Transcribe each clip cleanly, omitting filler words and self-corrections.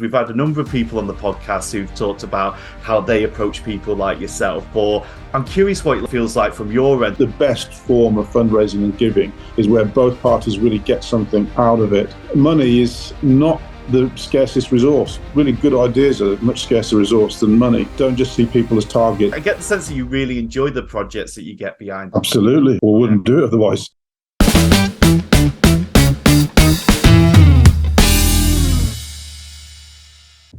We've had a number of people on the podcast who've talked about how they approach people like yourself, but I'm curious what it feels like from your end. The best form of fundraising and giving is where both parties really get something out of it. Money is not the scarcest resource. Really good ideas are a much scarcer resource than money. Don't just see people as targets. I get the sense that you really enjoy the projects that you get behind. Absolutely, or wouldn't do it otherwise.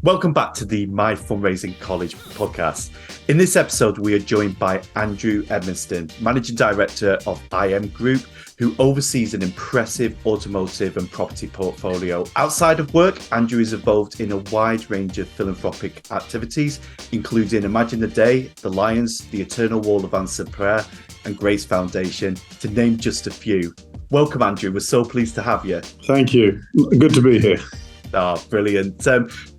Welcome back to the My Fundraising College podcast. In this episode, we are joined by Andrew Edmiston, Managing Director of IM Group, who oversees an impressive automotive and property portfolio. Outside of work, Andrew is involved in a wide range of philanthropic activities, including Imagine the Day, the Lions, the Eternal Wall of Answered Prayer, and Grace Foundation, to name just a few. Welcome, Andrew. We're so pleased to have you. Thank you. Good to be here. Oh, brilliant.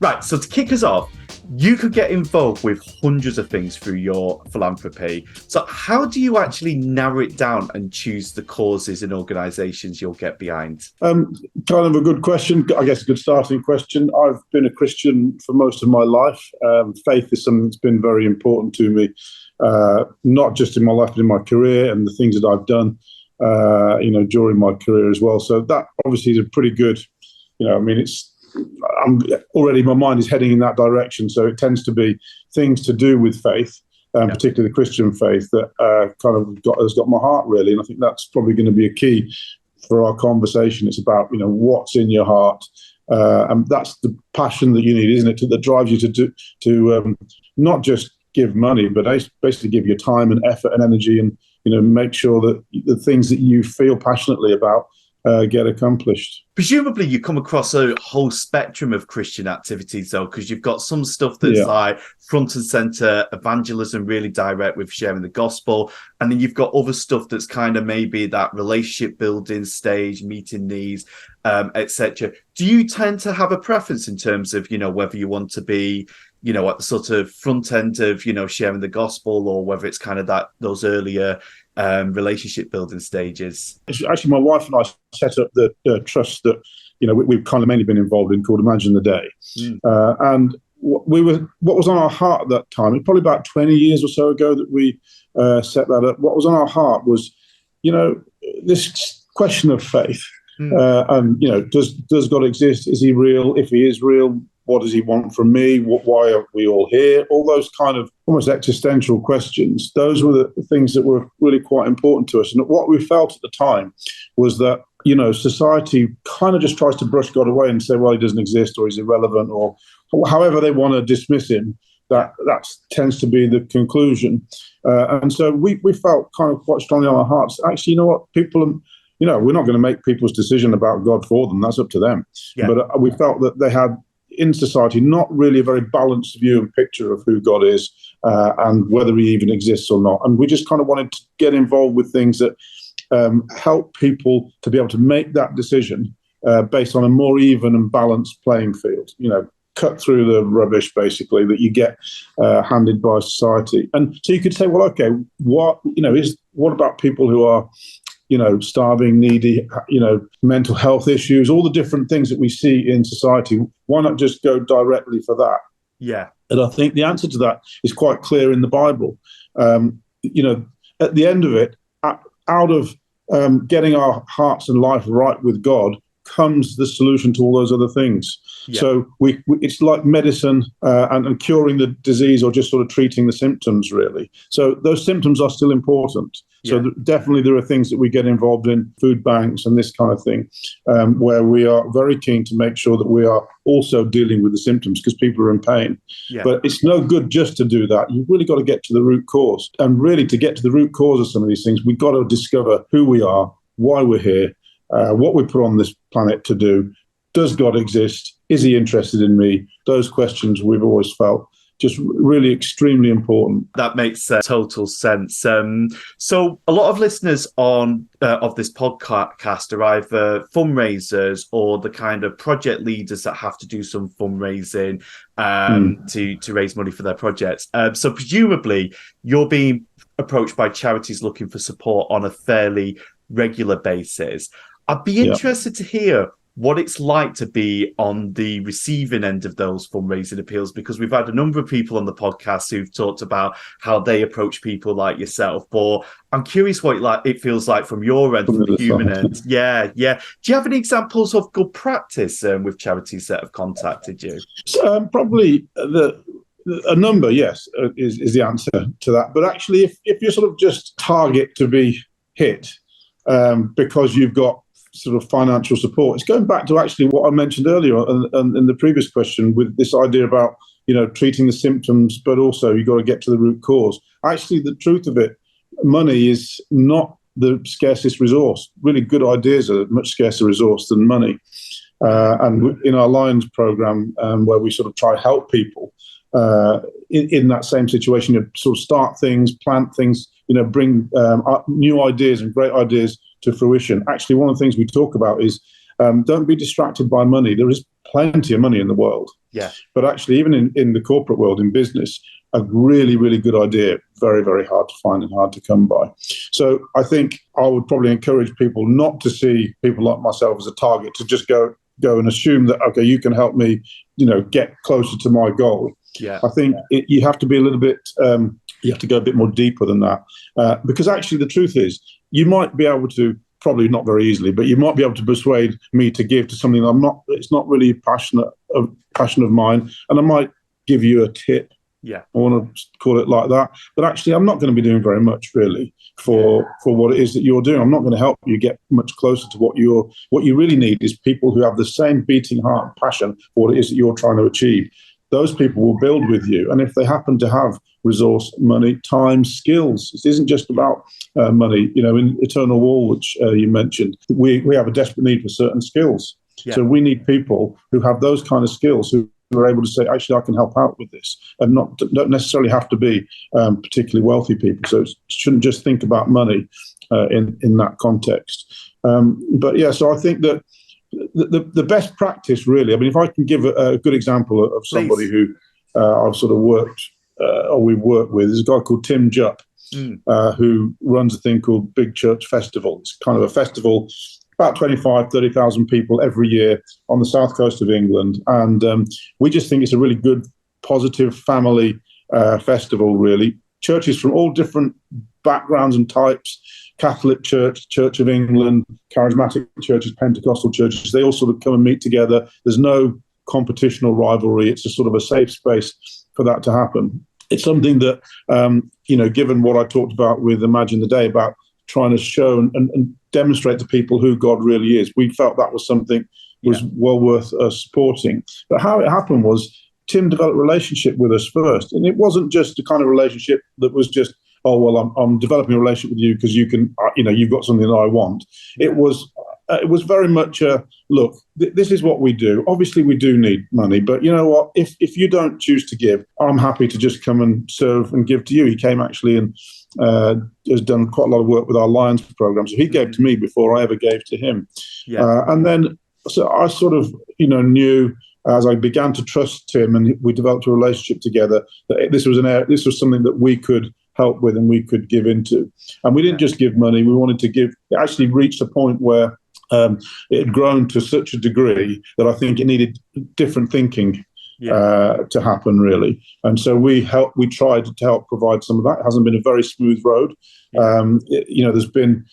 Right, so to kick us off, you could get involved with hundreds of things through your philanthropy. So how do you actually narrow it down and choose the causes and organisations you'll get behind? Kind of a good question, I guess a good starting question. I've been a Christian for most of my life. Faith is something that's been very important to me, not just in my life, but in my career and the things that I've done, during my career as well. So that obviously is a pretty good, my mind is heading in that direction. So it tends to be things to do with faith, particularly the Christian faith, that has got my heart really. And I think that's probably going to be a key for our conversation. It's about, what's in your heart. And that's the passion that you need, isn't it? That drives you to not just give money, but basically give your time and effort and energy and, make sure that the things that you feel passionately about get accomplished. Presumably you come across a whole spectrum of Christian activities though, because you've got some stuff that's like front and center evangelism, really direct with sharing the gospel, and then you've got other stuff that's kind of maybe that relationship building stage, meeting needs, etc. Do you tend to have a preference in terms of whether you want to be at the sort of front end of sharing the gospel, or whether it's kind of those earlier relationship building stages? Actually, my wife and I set up the trust that we've kind of mainly been involved in, called Imagine the Day. And what was on our heart at that time, it's probably about 20 years or so ago that we set that up. What was on our heart was, this question of faith. And does God exist? Is he real? If he is real, what does he want from me? Why are we all here? All those kind of almost existential questions. Those were the things that were really quite important to us. And what we felt at the time was that, society kind of just tries to brush God away and say, well, he doesn't exist, or he's irrelevant, or however they want to dismiss him. That tends to be the conclusion. And so we felt kind of quite strongly on our hearts, actually, people, we're not going to make people's decision about God for them. That's up to them. Yeah. But we felt that they had, in society, not really a very balanced view and picture of who God is and whether he even exists or not. And we just kind of wanted to get involved with things that help people to be able to make that decision based on a more even and balanced playing field, cut through the rubbish, basically, that you get handed by society. And so you could say, well, okay, what about people who are starving, needy, mental health issues, all the different things that we see in society? Why not just go directly for that? Yeah. And I think the answer to that is quite clear in the Bible. At the end of it, out of getting our hearts and life right with God comes the solution to all those other things. Yeah. So it's like medicine and curing the disease, or just sort of treating the symptoms, really. So those symptoms are still important. Yeah. So definitely there are things that we get involved in, food banks and this kind of thing, where we are very keen to make sure that we are also dealing with the symptoms, because people are in pain. Yeah. But it's no good just to do that. You've really got to get to the root cause. And really, to get to the root cause of some of these things, we've got to discover who we are, why we're here, what we put on this planet to do. Does God exist? Is he interested in me? Those questions we've always felt just really extremely important. That makes total sense. So a lot of listeners of this podcast are either fundraisers or the kind of project leaders that have to do some fundraising to raise money for their projects. So presumably you're being approached by charities looking for support on a fairly regular basis. I'd be interested to hear what it's like to be on the receiving end of those fundraising appeals, because we've had a number of people on the podcast who've talked about how they approach people like yourself. But I'm curious what it feels like from your end, from the human end. Yeah. Do you have any examples of good practice with charities that have contacted you? Probably a number, yes, is the answer to that. But actually, if you're sort of just target to be hit because you've got sort of financial support, it's going back to actually what I mentioned earlier in the previous question with this idea about, treating the symptoms, but also you've got to get to the root cause. Actually, the truth of it, money is not the scarcest resource. Really good ideas are a much scarcer resource than money. And in our Lions program, where we sort of try to help people in that same situation, you sort of start things, plant things, bring new ideas and great ideas to fruition. Actually, one of the things we talk about is don't be distracted by money. There is plenty of money in the world. Yeah. But actually, even in the corporate world, in business, a really, really good idea, very, very hard to find and hard to come by. So I think I would probably encourage people not to see people like myself as a target, to just go and assume that, okay, you can help me, get closer to my goal. Yeah. I think you have to be a little bit, you have to go a bit more deeper than that. Because actually the truth is, you might be able to, probably not very easily, but you might be able to persuade me to give to something it's not really passion of mine. And I might give you a tip. Yeah. I want to call it like that. But actually, I'm not going to be doing very much really for what it is that you're doing. I'm not going to help you get much closer to what you really need is people who have the same beating heart and passion for what it is that you're trying to achieve. Those people will build with you. And if they happen to have resource, money, time, skills, it isn't just about money. In Eternal Wall, which you mentioned, we have a desperate need for certain skills. Yeah. So we need people who have those kind of skills, who are able to say, actually, I can help out with this, and don't necessarily have to be particularly wealthy people. So it shouldn't just think about money in that context. But yeah, so I think that the best practice, really, I mean, if I can give a good example of somebody Please. Who I've sort of we've worked with, is a guy called Tim Jupp, who runs a thing called Big Church Festival. It's kind of a festival, about 30,000 people every year on the south coast of England. And we just think it's a really good, positive family festival, really. Churches from all different backgrounds and types, Catholic Church, Church of England, charismatic churches, Pentecostal churches, they all sort of come and meet together. There's no competition or rivalry. It's a sort of a safe space for that to happen. It's something that, given what I talked about with Imagine the Day, about trying to show and demonstrate to people who God really is, we felt that was something was well worth supporting. But how it happened was Tim developed a relationship with us first. And it wasn't just the kind of relationship that was just, oh, well, I'm developing a relationship with you because you can, you've got something that I want. It was very much look, this is what we do. Obviously, we do need money, but you know what? If you don't choose to give, I'm happy to just come and serve and give to you. He came actually and has done quite a lot of work with our Lions program. So he gave to me before I ever gave to him. Yeah. And then so I sort of, knew as I began to trust Tim and we developed a relationship together, that this was something that we could help with and we could give into. And we didn't just give money, we wanted to give. It actually reached a point where it had grown to such a degree that I think it needed different thinking to happen, really. And so we tried to help provide some of that. It hasn't been a very smooth road. There's been,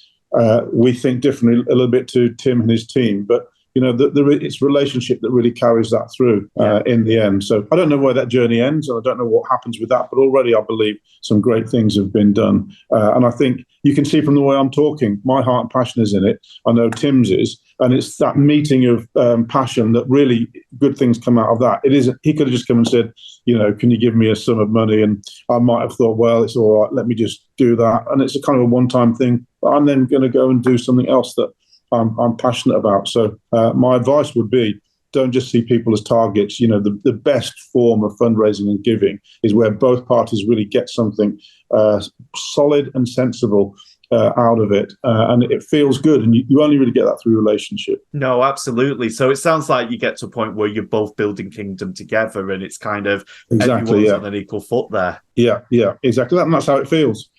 we think differently a little bit to Tim and his team, but it's relationship that really carries that through in the end. So I don't know where that journey ends, and I don't know what happens with that, but already I believe some great things have been done. And I think you can see from the way I'm talking, my heart and passion is in it. I know Tim's is, and it's that meeting of passion that really good things come out of that. It isn't, he could have just come and said, can you give me a sum of money? And I might have thought, well, it's all right, let me just do that. And it's a kind of a one-time thing, but I'm then going to go and do something else that I'm passionate about. So my advice would be, don't just see people as targets. The best form of fundraising and giving is where both parties really get something solid and sensible out of it, and it feels good, and you only really get that through relationship. No, absolutely. So it sounds like you get to a point where you're both building kingdom together, and it's kind of everyone's on an equal foot there. Yeah, exactly that, and that's how it feels.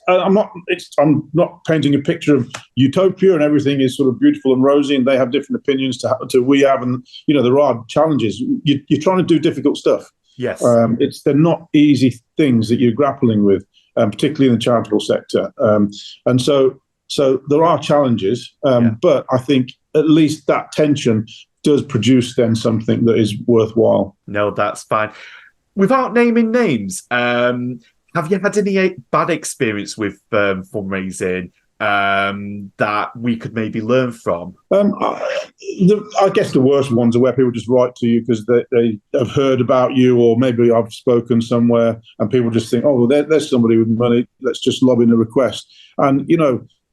I'm not painting a picture of utopia and everything is sort of beautiful and rosy, and they have different opinions to we have, and there are challenges. You're trying to do difficult stuff. Yes, they're not easy things that you're grappling with, particularly in the charitable sector, and so there are challenges. But I think at least that tension does produce then something that is worthwhile. No, that's fine. Without naming names, have you had any bad experience with fundraising that we could maybe learn from? I guess the worst ones are where people just write to you because they have heard about you, or maybe I've spoken somewhere and people just think, oh, well, there's somebody with money, let's just lob in a request. And,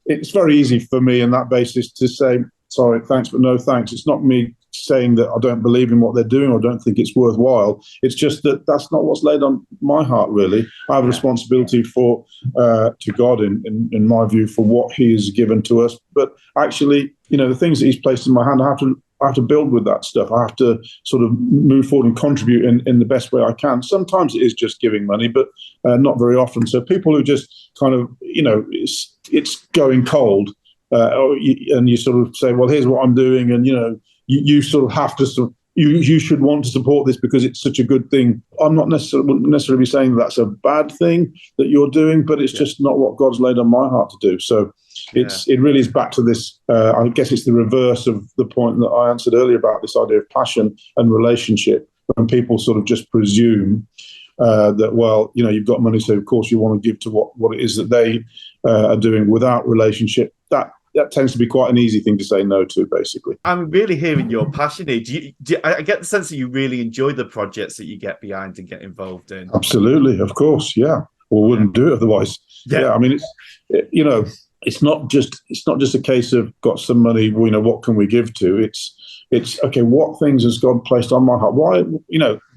it's very easy for me on that basis to say, sorry, thanks, but no thanks. It's not me saying that I don't believe in what they're doing or don't think it's worthwhile. It's just that that's not what's laid on my heart, really. I have a responsibility to God, in my view, for what he has given to us. But actually, the things that he's placed in my hand, I have to build with that stuff. I have to sort of move forward and contribute in the best way I can. Sometimes it is just giving money, but not very often. So people who just kind of, it's going cold, and you sort of say, well, here's what I'm doing, and, you sort of have to you should want to support this because it's such a good thing. I'm not necessarily saying that's a bad thing that you're doing, but it's just not what God's laid on my heart to do. So it really is back to this. I guess it's the reverse of the point that I answered earlier about this idea of passion and relationship. When people sort of just presume that, well, you've got money, so of course you want to give to what it is that they are doing without relationship. That tends to be quite an easy thing to say no to, basically. I'm really hearing your passion here. I get the sense that you really enjoy the projects that you get behind and get involved in. Absolutely, of course, yeah. Or wouldn't do it otherwise. Yeah, I mean, it's not just a case of got some money. What can we give to? It's okay. What things has God placed on my heart? Why?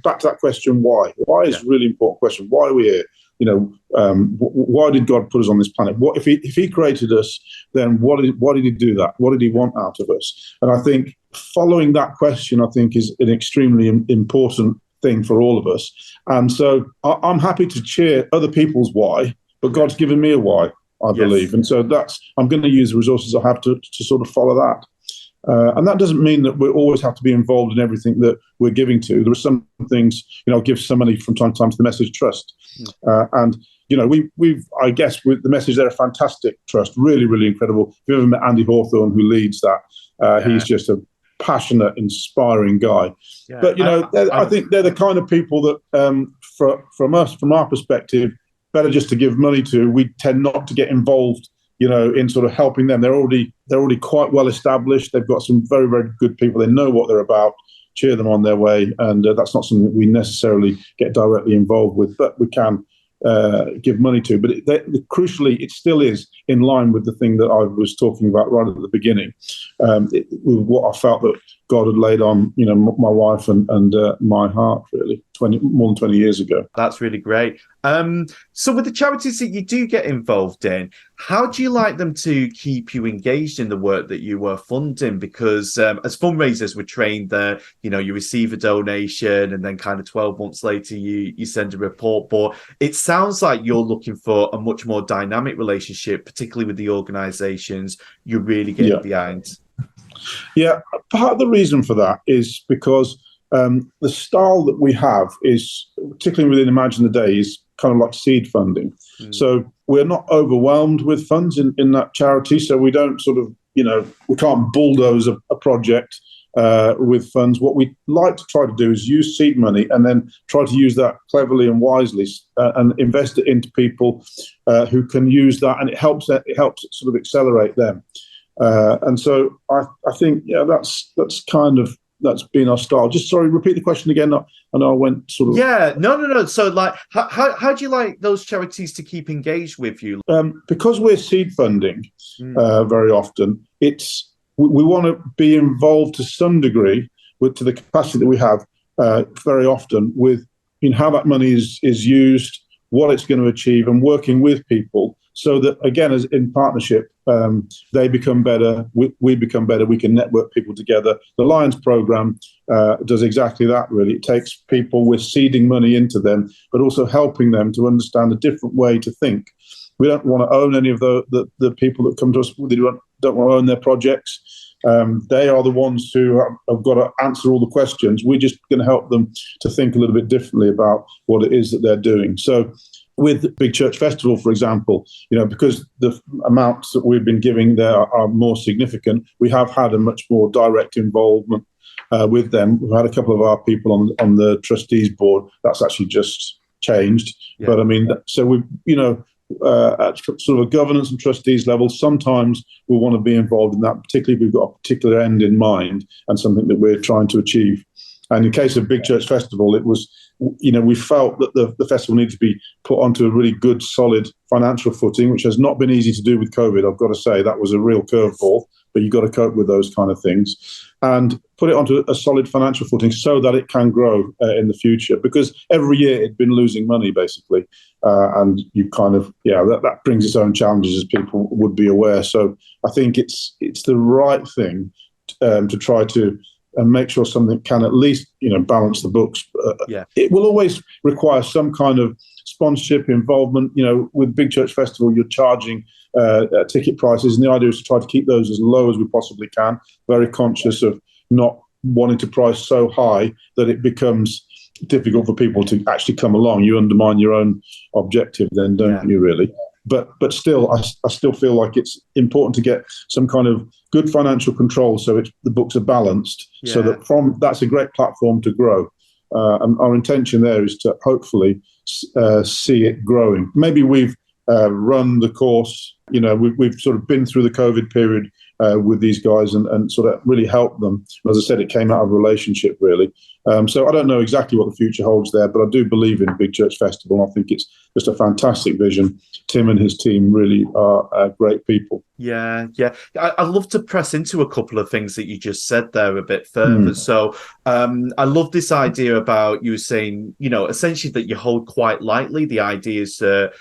Back to that question. Why? Why is a really important question. Why are we here? Why did God put us on this planet? What if he created us? Then why did he do that? What did he want out of us? And I think following that question, I think, is an extremely important thing for all of us. And so I'm happy to cheer other people's why, but God's given me a why, I believe. And so I'm going to use the resources I have to sort of follow that. And that doesn't mean that we always have to be involved in everything that we're giving to. There are some things, I'll give some money from time to time to the Message Trust. And, we've, I guess, with the Message, they're a fantastic trust, really, really incredible. If you've ever met Andy Hawthorne, who leads that, he's just a passionate, inspiring guy. Yeah. But, I think they're the kind of people that, from our perspective, better just to give money to. We tend not to get involved in sort of helping them. They're already quite well established. They've got some very, very good people. They know what they're about. Cheer them on their way, and that's not something that we necessarily get directly involved with, but we can give money to. But crucially, it still is in line with the thing that I was talking about right at the beginning, with what I felt that God had laid on, my wife and my heart, really, more than 20 years ago. That's really great. So with the charities that you do get involved in, how do you like them to keep you engaged in the work that you were funding? Because as fundraisers, we're trained that, you receive a donation and then kind of 12 months later, you send a report. But it sounds like you're looking for a much more dynamic relationship, particularly with the organizations you're really getting behind. Yeah, part of the reason for that is because the style that we have is, particularly within Imagine the Day, is kind of like seed funding. So we're not overwhelmed with funds in that charity. So we don't sort of, we can't bulldoze a project with funds. What we like to try to do is use seed money and then try to use that cleverly and wisely and invest it into people who can use that, and it helps sort of accelerate them. And so I think, that's been our style. Just sorry, repeat the question again. I know I went sort of. Yeah, no. So, like, how do you like those charities to keep engaged with you? Because we're seed funding very often, we want to be involved to some degree to the capacity that we have very often with how that money is used, what it's going to achieve, and working with people so that, again, as in partnership, they become better, we become better, we can network people together. The Lions program does exactly that, really. It takes people, we're seeding money into them, but also helping them to understand a different way to think. We don't want to own any of the people that come to us. They don't want to own their projects. They are the ones who have got to answer all the questions. We're just going to help them to think a little bit differently about what it is that they're doing. So with Big Church Festival, for example, because the amounts that we've been giving there are more significant, we have had a much more direct involvement with them. We've had a couple of our people on the trustees board. That's actually just changed. Yeah. But I mean, so we, at sort of a governance and trustees level, sometimes we want to be involved in that, particularly if we've got a particular end in mind and something that we're trying to achieve. And in the case of Big Church Festival, it was, we felt that the festival needed to be put onto a really good, solid financial footing, which has not been easy to do with COVID. I've got to say that was a real curveball, but you've got to cope with those kind of things and put it onto a solid financial footing so that it can grow in the future. Because every year it'd been losing money, basically. And you kind of, that brings its own challenges, as people would be aware. So I think it's the right thing to try to make sure something can at least, balance the books. It will always require some kind of sponsorship involvement. With Big Church Festival, you're charging ticket prices, and the idea is to try to keep those as low as we possibly can. Very conscious of not wanting to price so high that it becomes difficult for people to actually come along. You undermine your own objective then, don't you, really? But still, I still feel like it's important to get some kind of good financial control so the books are balanced, so that that's a great platform to grow. And our intention there is to hopefully see it growing. Maybe we've run the course, we've sort of been through the COVID period with these guys and sort of really helped them. As I said, it came out of a relationship, really. So I don't know exactly what the future holds there, but I do believe in Big Church Festival. I think it's just a fantastic vision. Tim and his team really are great people. Yeah. I'd love to press into a couple of things that you just said there a bit further. So I love this idea about you saying, essentially that you hold quite lightly the ideas that,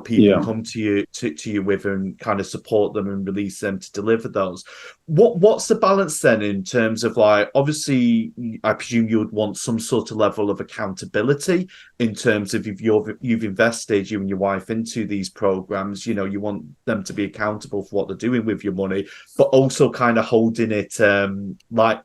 people come to you with and kind of support them and release them to deliver those. What's the balance then in terms of, like, obviously, I presume you would want some sort of level of accountability in terms of if you've invested, you and your wife, into these programs, you want them to be accountable for what they're doing with your money, but also kind of holding it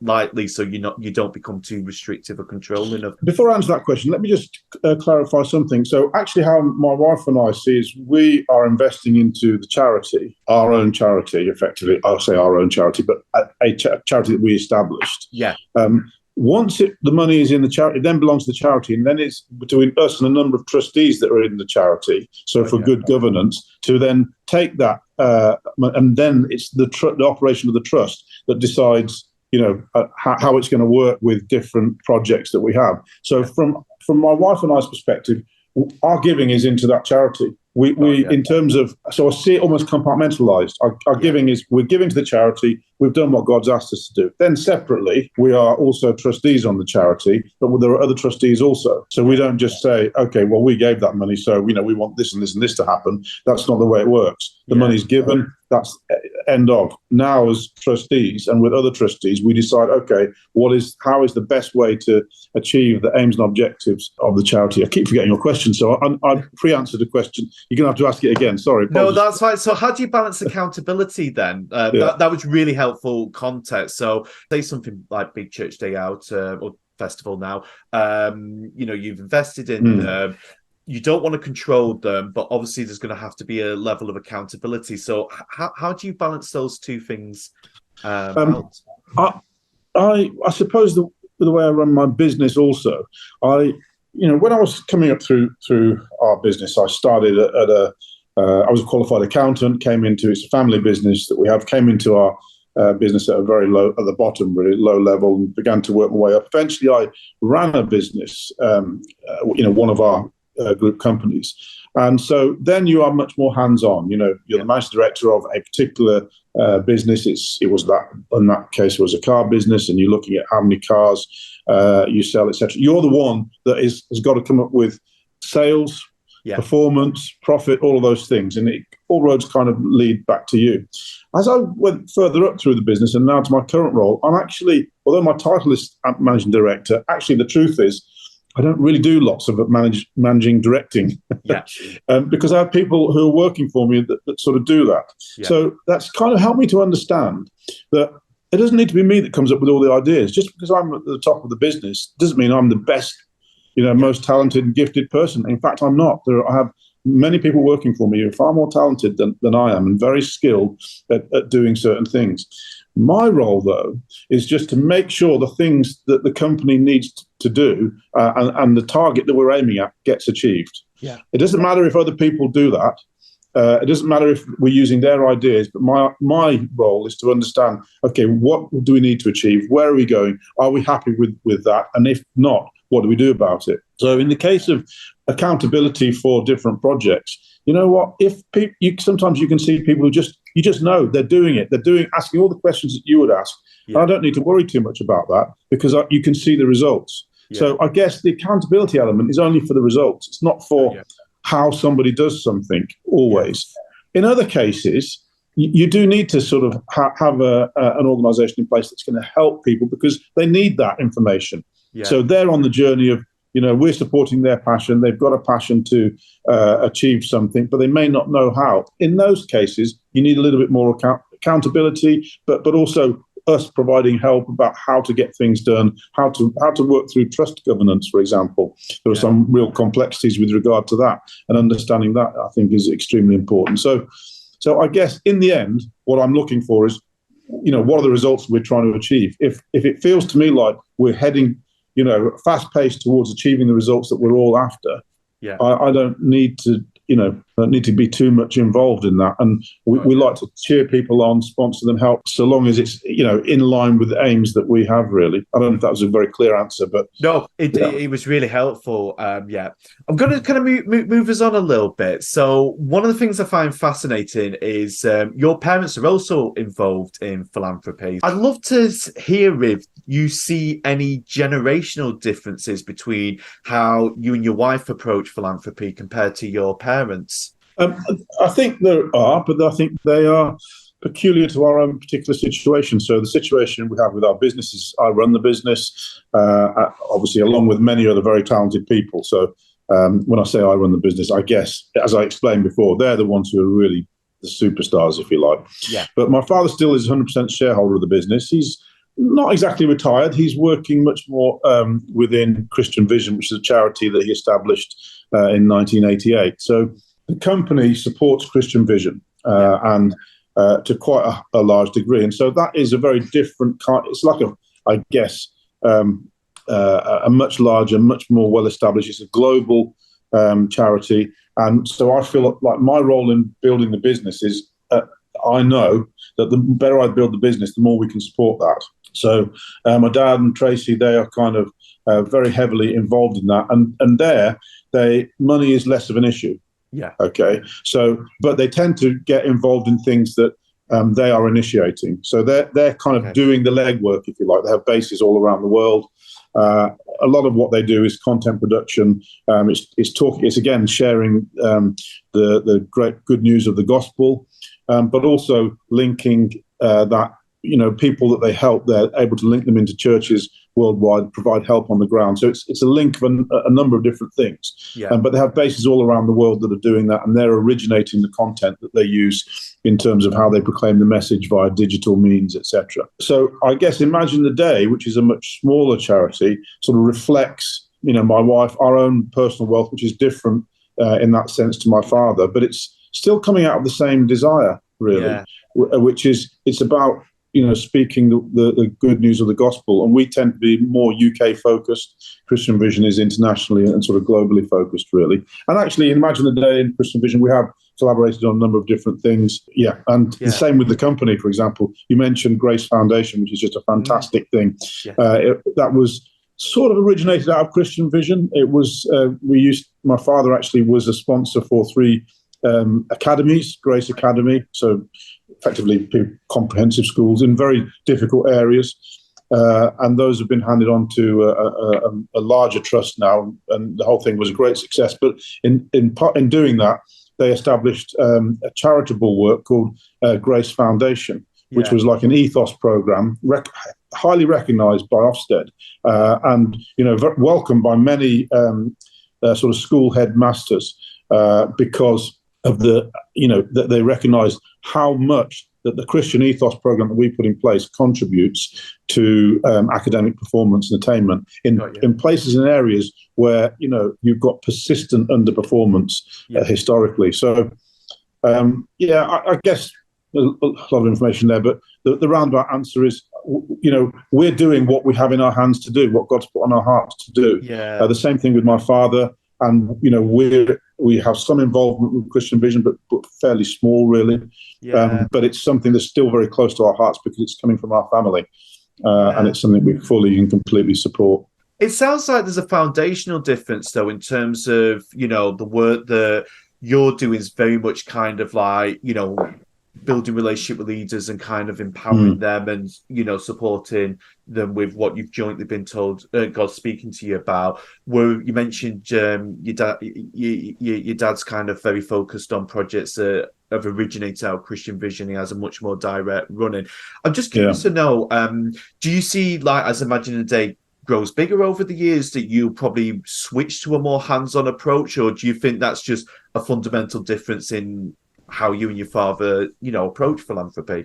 lightly so you don't become too restrictive or controlling of. Before I answer that question, let me just clarify something. So actually how my wife and I see is we are investing into the charity, our own charity, effectively. I'll say our own charity, but a charity that we established. Yeah. Once the money is in the charity, it then belongs to the charity, and then it's between us and a number of trustees that are in the charity. So for good governance, to then take that, and then it's the operation of the trust that decides, how it's going to work with different projects that we have. So from my wife and I's perspective, our giving is into that charity. In terms of, so I see it almost compartmentalized. Our giving is, we're giving to the charity. We've done what God's asked us to do. Then separately, we are also trustees on the charity, but there are other trustees also. So we don't just say, okay, well, we gave that money, so we want this and this and this to happen. That's not the way it works. The money's given. That's end of. Now, as trustees and with other trustees, we decide, okay, how is the best way to achieve the aims and objectives of the charity? I keep forgetting your question, so I pre-answered the question. You're going to have to ask it again. Sorry. No, that's fine. So how do you balance accountability then? That was really helpful context. So say something like Big Church Day Out or Festival now, you've invested in them. You don't want to control them, but obviously there's going to have to be a level of accountability. So how do you balance those two things out? I suppose the way I run my business also, when I was coming up through our business, I started I was a qualified accountant, it's a family business that we have, came into our business at a very low, at the bottom, really low level, and began to work my way up. Eventually I ran a business, one of our group companies. And so then you are much more hands-on. You're the managing director of a particular business. In that case, it was a car business, and you're looking at how many cars you sell, etc. You're the one that has got to come up with sales, performance, profit, all of those things. And all roads kind of lead back to you. As I went further up through the business and now to my current role, I'm actually, although my title is managing director, actually the truth is I don't really do lots of managing directing because I have people who are working for me that sort of do that. Yeah. So that's kind of helped me to understand that it doesn't need to be me that comes up with all the ideas. Just because I'm at the top of the business doesn't mean I'm the best, most talented and gifted person. In fact, I'm not. I have many people working for me who are far more talented than I am and very skilled at doing certain things. My role, though, is just to make sure the things that the company needs to do and the target that we're aiming at gets achieved. Yeah. It doesn't matter if other people do that. It doesn't matter if we're using their ideas, but my role is to understand, okay, what do we need to achieve? Where are we going? Are we happy with that? And if not, what do we do about it? So in the case of accountability for different projects, you know what? If sometimes you can see people who you just know they're doing it. They're asking all the questions that you would ask. Yeah. And I don't need to worry too much about that because you can see the results. Yeah. So I guess the accountability element is only for the results. It's not for how somebody does something always. Yeah. In other cases, you do need to sort of have an organisation in place that's going to help people because they need that information. Yeah. So they're on the journey of, we're supporting their passion. They've got a passion to achieve something, but they may not know how. In those cases, you need a little bit more accountability, but also us providing help about how to get things done, how to work through trust governance, for example. There are some real complexities with regard to that, and understanding that, I think, is extremely important. So I guess in the end, what I'm looking for is, what are the results we're trying to achieve? If it feels to me like we're heading fast paced towards achieving the results that we're all after, I don't need to be too much involved in that. And we like to cheer people on, sponsor them, help, so long as it's, in line with the aims that we have, really. I don't know if that was a very clear answer, but... No, it was really helpful. I'm going to kind of move us on a little bit. So one of the things I find fascinating is your parents are also involved in philanthropy. I'd love to hear if you see any generational differences between how you and your wife approach philanthropy compared to your parents. I think there are, but I think they are peculiar to our own particular situation. So the situation we have with our business is I run the business, obviously along with many other very talented people. So when I say I run the business, I guess, as I explained before, they're the ones who are really the superstars, if you like. Yeah. But my father still is 100% shareholder of the business. He's not exactly retired. He's working much more within Christian Vision, which is a charity that he established in 1988. So the company supports Christian Vision and to quite a large degree. And so that is a very different kind. It's like a much larger, much more well-established. It's a global charity. And so I feel like my role in building the business is I know that the better I build the business, the more we can support that. So my dad and Tracy, they are kind of very heavily involved in that. And there, money is less of an issue. Yeah. Okay. So, but they tend to get involved in things that they are initiating. So they're kind of doing the legwork, if you like. They have bases all around the world. A lot of what they do is content production. It's again sharing the great good news of the gospel, but also linking that. People that they help, they're able to link them into churches worldwide, provide help on the ground. So it's a link of a number of different things. Yeah. But they have bases all around the world that are doing that, and they're originating the content that they use in terms of how they proclaim the message via digital means, etc. So I guess Imagine the Day, which is a much smaller charity, sort of reflects, my wife, our own personal wealth, which is different in that sense to my father, but it's still coming out of the same desire, really, which is it's about speaking the good news of the gospel. And we tend to be more UK focused. Christian Vision is internationally and sort of globally focused, really. And actually, in Imagine the Day in Christian Vision, we have collaborated on a number of different things. Yeah. And the same with the company, for example. You mentioned Grace Foundation, which is just a fantastic thing. Yeah. That was sort of originated out of Christian Vision. It was, my father actually was a sponsor for 3 academies, Grace Academy. So effectively comprehensive schools in very difficult areas. And those have been handed on to a larger trust now. And the whole thing was a great success. But in doing that, they established a charitable work called Grace Foundation, which was like an ethos program, highly recognised by Ofsted, and welcomed by many sort of school headmasters because of that they recognised how much that the Christian ethos program that we put in place contributes to academic performance and attainment in places and areas where you've got persistent underperformance historically. So I guess there's a lot of information there, but the roundabout answer is, we're doing what we have in our hands to do, what God's put on our hearts to do. The same thing with my father, and we have some involvement with Christian Vision, but fairly small, really. But it's something that's still very close to our hearts because it's coming from our family, and it's something we fully and completely support. It sounds like there's a foundational difference, though, in terms of the work that you're doing is very much kind of like building relationship with leaders and kind of empowering them and supporting them with what you've jointly been told God's speaking to you about. Where you mentioned your dad's kind of very focused on projects that have originated out of Christian Vision. He has a much more direct running. I'm just curious to know, do you see, like, as Imagine a Day grows bigger over the years, that you probably switch to a more hands-on approach, or do you think that's just a fundamental difference in how you and your father, approach philanthropy?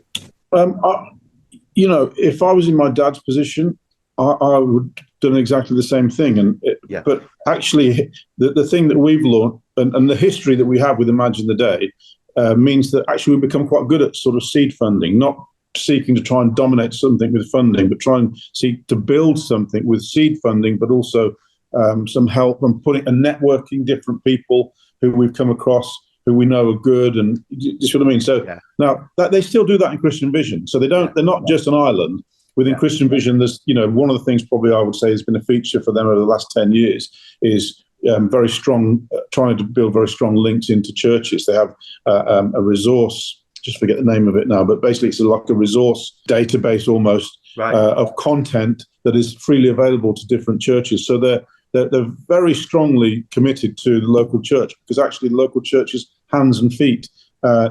If I was in my dad's position, I would have done exactly the same thing. But actually, the thing that we've learned and the history that we have with Imagine the Day means that actually we've become quite good at sort of seed funding, not seeking to try and dominate something with funding, but try and seek to build something with seed funding, but also some help and networking different people who we've come across, who we know are good, and you see what I mean? So now they still do that in Christian Vision. So they're not just an island. Within Christian Vision, there's, one of the things probably I would say has been a feature for them over the last 10 years is very strong, trying to build very strong links into churches. They have a resource, just forget the name of it now, but basically it's like a resource database almost of content that is freely available to different churches. So they're very strongly committed to the local church, because actually the local church is hands and feet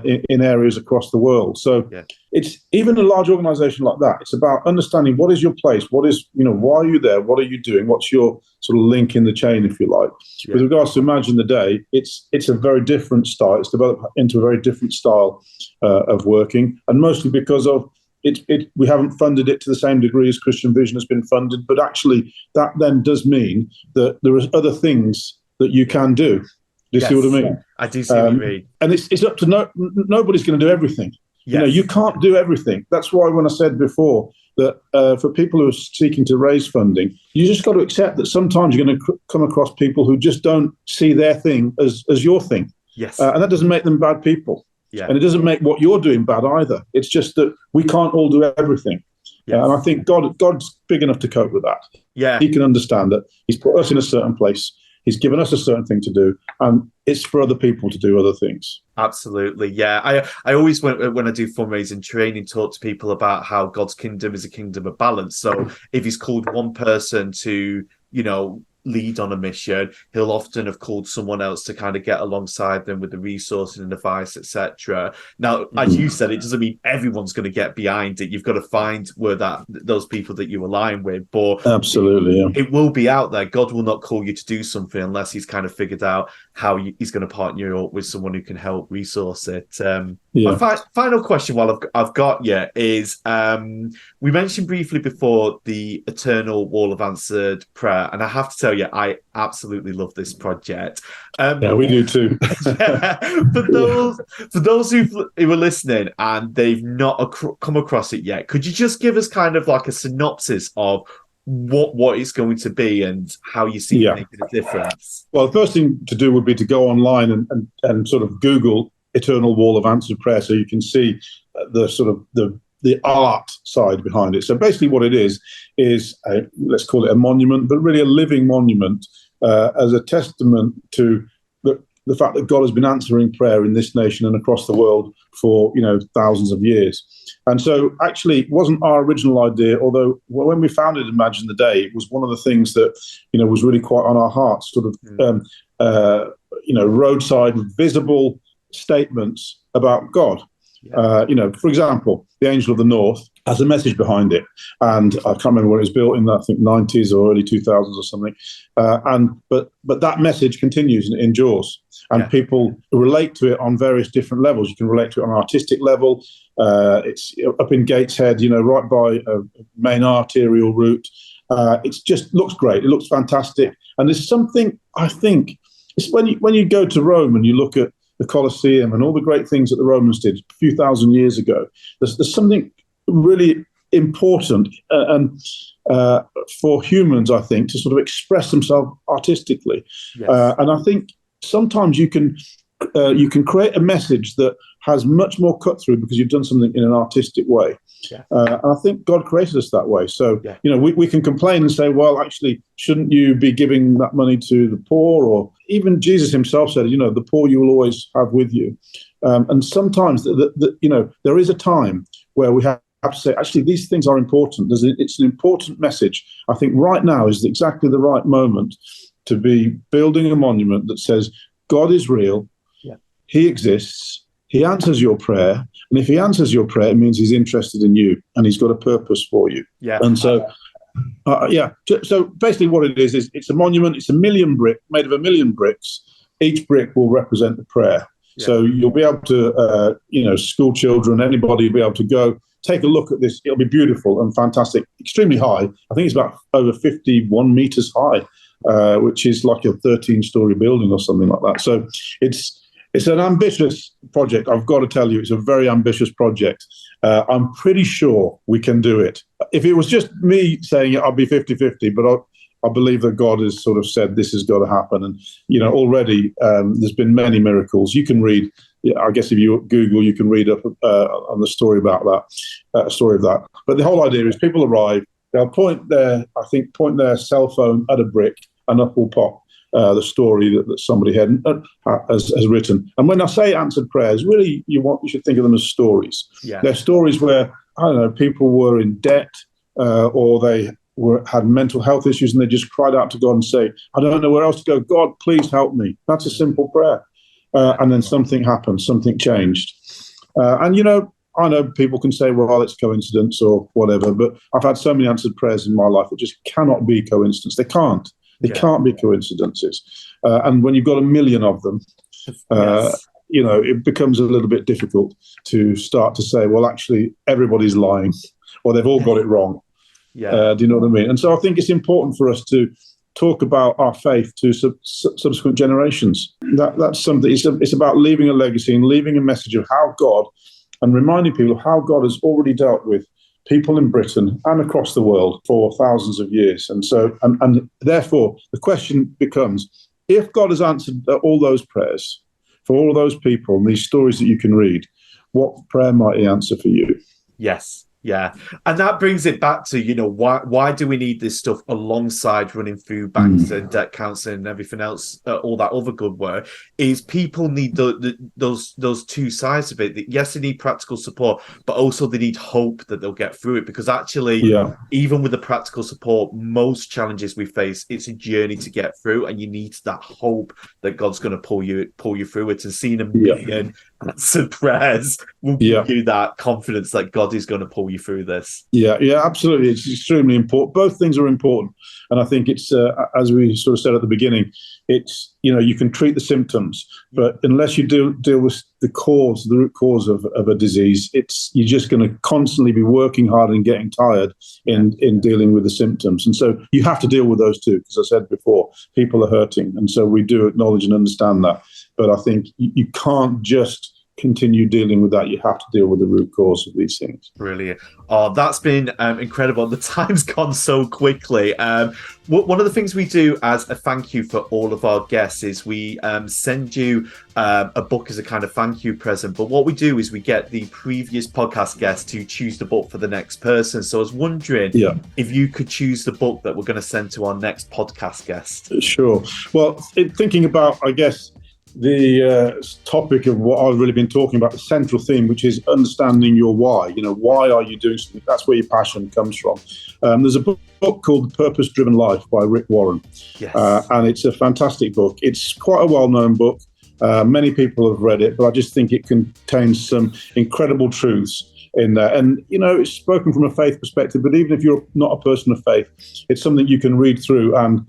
in areas across the world. So it's even a large organization like that. It's about understanding what is your place, what is, why are you there, what are you doing, what's your sort of link in the chain, if you like. With regards to Imagine the Day, it's a very different style. It's developed into a very different style of working, and mostly because of we haven't funded it to the same degree as Christian Vision has been funded, but actually that then does mean that there are other things that you can do. Do you see what I mean? I do see what you mean. And it's up to nobody's going to do everything. You can't do everything. That's why when I said before that for people who are seeking to raise funding, you just got to accept that sometimes you're going to come across people who just don't see their thing as your thing. And that doesn't make them bad people. And it doesn't make what you're doing bad either. It's just that we can't all do everything. And I think God's big enough to cope with that. He can understand that He's put us in a certain place. He's given us a certain thing to do, and it's for other people to do other things. Absolutely, I always, when I do fundraising training, talk to people about how God's kingdom is a kingdom of balance. So if He's called one person to, lead on a mission, He'll often have called someone else to kind of get alongside them with the resources and advice, etc. Now, as you said, it doesn't mean everyone's going to get behind it. You've got to find where those people that you align with. But absolutely, it will be out there. God will not call you to do something unless He's kind of figured out how He's going to partner you up with someone who can help resource it. My final question, while I've got you, is we mentioned briefly before the Eternal Wall of Answered Prayer, and I have to tell you, I absolutely love this project. We do too. For those who are listening and they've not come across it yet, could you just give us kind of like a synopsis of what it's going to be and how you see it making a difference? Well, the first thing to do would be to go online and sort of Google Eternal Wall of Answered Prayer, so you can see the sort of the art side behind it. So basically what it is let's call it a monument, but really a living monument as a testament to the fact that God has been answering prayer in this nation and across the world for thousands of years. And so actually it wasn't our original idea, although when we founded Imagine the Day, it was one of the things that was really quite on our hearts, sort of roadside, visible statements about God. For example, the Angel of the North has a message behind it, and I can't remember when it was built in, I think 90s or early 2000s or something. But that message continues and endures, and people relate to it on various different levels. You can relate to it on an artistic level. It's up in Gateshead, right by a main arterial route. It just looks great. It looks fantastic, and there's something, I think, it's when you go to Rome and you look at the Colosseum and all the great things that the Romans did a few thousand years ago. There's something really important and for humans, I think, to sort of express themselves artistically. Yes. And I think sometimes you can create a message that has much more cut through because you've done something in an artistic way. Yeah. And I think God created us that way. So, we can complain and say, well, actually, shouldn't you be giving that money to the poor? Or even Jesus himself said, the poor you will always have with you. And sometimes, there is a time where we have to say, actually, these things are important. It's an important message. I think right now is exactly the right moment to be building a monument that says, God is real. Yeah. He exists. He answers your prayer. And if he answers your prayer, it means he's interested in you and he's got a purpose for you. Yeah. And so, So basically what it is it's a monument. It's made of 1 million bricks. Each brick will represent the prayer. Yeah. So you'll be able to, school children, anybody will be able to go, take a look at this. It'll be beautiful and fantastic, extremely high. I think it's about over 51 meters high, which is like a 13-story building or something like that. So it's an ambitious project. I've got to tell you, it's a very ambitious project. I'm pretty sure we can do it. If it was just me saying it, I'd be 50-50, but I believe that God has sort of said this has got to happen. And, already there's been many miracles. You can read, I guess if you Google, you can read up on the story about that, But the whole idea is people arrive, they'll point their cell phone at a brick, and up will pop the story that somebody has written. And when I say answered prayers, really you should think of them as stories. Yeah. They're stories where, people were in debt or they had mental health issues and they just cried out to God and say, I don't know where else to go. God, please help me. That's a simple prayer. And then something happened, something changed. I know people can say, well, it's coincidence or whatever, but I've had so many answered prayers in my life that just cannot be coincidence. They can't. They can't be coincidences. And when you've got 1 million of them, it becomes a little bit difficult to start to say, well, actually, everybody's lying or they've all got it wrong. Yeah. Do you know what I mean? And so I think it's important for us to talk about our faith to subsequent generations. That's something. It's about leaving a legacy and leaving a message of how God, and reminding people of how God has already dealt with people in Britain and across the world for thousands of years. And so, and therefore, the question becomes, if God has answered all those prayers for all of those people and these stories that you can read, what prayer might he answer for you? Yes. Yeah. And that brings it back to, why do we need this stuff alongside running food banks and debt counselling and everything else, all that other good work, is people need those two sides of it. Yes, they need practical support, but also they need hope that they'll get through it, because actually, even with the practical support, most challenges we face, it's a journey to get through, and you need that hope that God's going to pull you through it. And seeing 1 million answered prayers will give you that confidence that God is going to pull you through this. Yeah, absolutely. It's extremely important. Both things are important. And I think it's, as we sort of said at the beginning, it's, you can treat the symptoms, but unless you deal with the root cause of a disease, you're just going to constantly be working hard and getting tired in dealing with the symptoms. And so you have to deal with those too, because I said before, people are hurting. And so we do acknowledge and understand that. But I think you can't just continue dealing with that. You have to deal with the root cause of these things. Brilliant. Oh, that's been incredible. The time's gone so quickly. One of the things we do as a thank you for all of our guests is we send you a book as a kind of thank you present. But what we do is we get the previous podcast guest to choose the book for the next person. So I was wondering if you could choose the book that we're going to send to our next podcast guest. Sure. Well, thinking about, I guess, the topic of what I've really been talking about, the central theme, which is understanding your why. Why are you doing something? That's where your passion comes from. There's a book called The Purpose-Driven Life by Rick Warren. Yes. And it's a fantastic book. It's quite a well-known book. Many people have read it, but I just think it contains some incredible truths in there. And, it's spoken from a faith perspective, but even if you're not a person of faith, it's something you can read through and,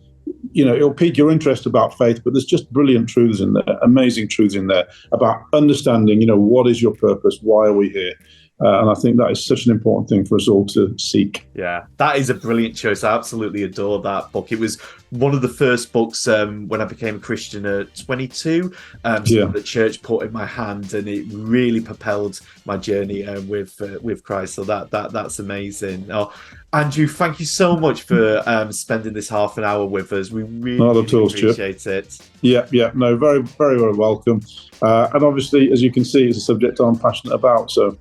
it'll pique your interest about faith, but there's just brilliant truths in there, amazing truths in there about understanding, what is your purpose? Why are we here? And I think that is such an important thing for us all to seek. Yeah, that is a brilliant choice. I absolutely adore that book. It was one of the first books when I became a Christian at 22, the church put in my hand, and it really propelled my journey with Christ. So that's amazing. Oh, Andrew, thank you so much for spending this half an hour with us. We really appreciate it. Yeah, no, very, very, very welcome. And obviously, as you can see, it's a subject I'm passionate about. So